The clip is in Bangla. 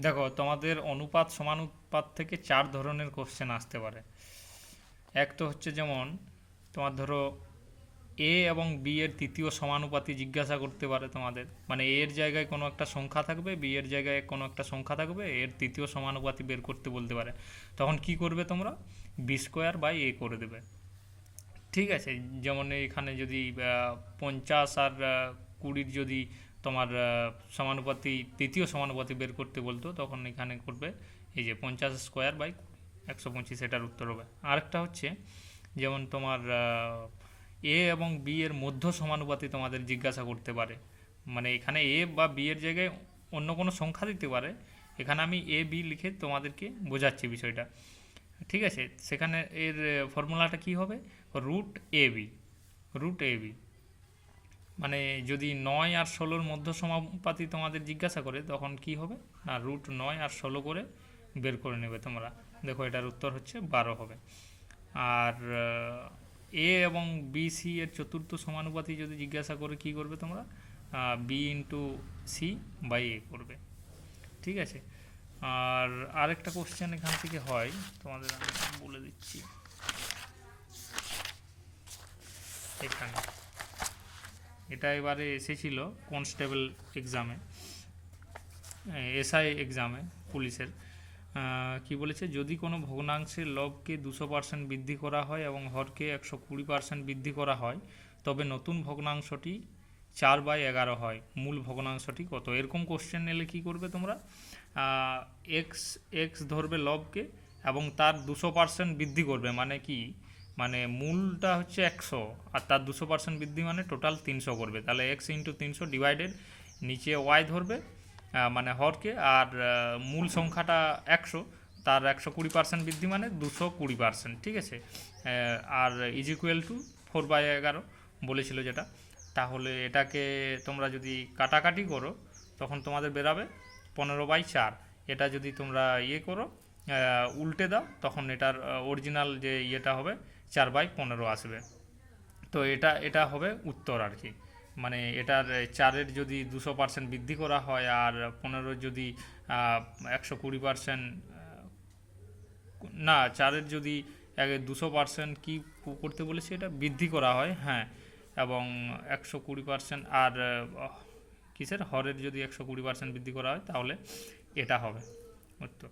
দেখো, তোমাদের অনুপাত সমানুপাত থেকে 4 ধরনের কোশ্চেন আসতে পারে। এক তো হচ্ছে যেমন তোমার ধরো এ এবং বি এর তৃতীয় সমানুপাতি জিজ্ঞাসা করতে পারে তোমাদের, মানে এ এর জায়গায় কোনো একটা সংখ্যা থাকবে, বি এর জায়গায় কোনো একটা সংখ্যা থাকবে, এর তৃতীয় সমানুপাতি বের করতে বলতে পারে। তখন কি করবে তোমরা? বি স্কোয়ার বাই এ করে দেবে। ঠিক আছে। যেমন এখানে যদি 50 আর 20 যদি তোমার সমানুপাতি, তৃতীয় সমানুপাতি বের করতে বলতো, তখন এখানে করবে এই যে 50 স্কোয়ার বাই 125, এটার উত্তর হবে। আরেকটা হচ্ছে যেমন তোমার এ এবং বি এর মধ্য সমানুপাতি তোমাদের জিজ্ঞাসা করতে পারে, মানে এখানে এ বা বি এর জায়গায় অন্য কোনো সংখ্যা দিতে পারে, এখানে আমি এ বি লিখে তোমাদেরকে বোঝাচ্ছি বিষয়টা। ঠিক আছে। সেখানে এর ফর্মুলাটা কি হবে? Root A B. Root A B মানে যদি 9 আর 16-র মধ্য সমানুপাতি তোমাদের জিজ্ঞাসা করে, তখন কি হবে না, রুট 9 আর 16 করে বের করে নেবে তোমরা। দেখো, এটার উত্তর হচ্ছে 12 হবে। আর এ এবং বি সি এর চতুর্থ সমানুপাতি যদি জিজ্ঞাসা করে, কি করবে তোমরা? বি ইন্টু সি বাই এ করবে। ঠিক আছে। আর আরেকটা কোশ্চেন এখান থেকে হয়, তোমাদের আমি বলে দিচ্ছি। এখানে এটা এবারে এসেছিল কনস্টেবল এক্সামে, এসআই এক্সামে, পুলিশের। কি বলেছে, যদি কোনো ভগ্নাংশের লবকে 200% বৃদ্ধি করা হয় এবং হরকে 120% বৃদ্ধি করা হয়, তবে নতুন ভগ্নাংশটি 4/11 হয়, মূল ভগ্নাংশটি কত? এরকম কোশ্চেন এলে কি করবে তোমরা? এক্স এক্স ধরবে লবকে এবং তার 200% বৃদ্ধি করবে, মানে কি, মানে মূলটা হচ্ছে 100 আর তার 200% বৃদ্ধি মানে টোটাল 300 করবে। তাহলে এক্স ইন্টু 300 ডিভাইডেড, নিচে ওয়াই ধরবে মানে হরকে, আর মূল সংখ্যাটা 100, তার 120% বৃদ্ধি মানে 220%। ঠিক আছে। আর ইজ ইকুয়াল টু 4/11 বলেছিল যেটা। তাহলে এটাকে তোমরা যদি কাটাকাটি করো, তখন তোমাদের বেরাবে 15/4। এটা যদি তোমরা ইয়ে করো, উল্টে দাও, তখন এটার অরিজিনাল যে ইয়েটা হবে 4/15 আসবে। তো এটা এটা হবে উত্তর আর কি। মানে এটার 4-এর যদি 200% বৃদ্ধি করা হয়, আর 15 যদি 120%, না, 4-এর যদি 200% কি করতে বলেছে, এটা বৃদ্ধি করা হয়, হ্যাঁ, এবং 120%, আর কিসের হরের যদি 120% বৃদ্ধি করা হয়, তাহলে এটা হবে উত্তর।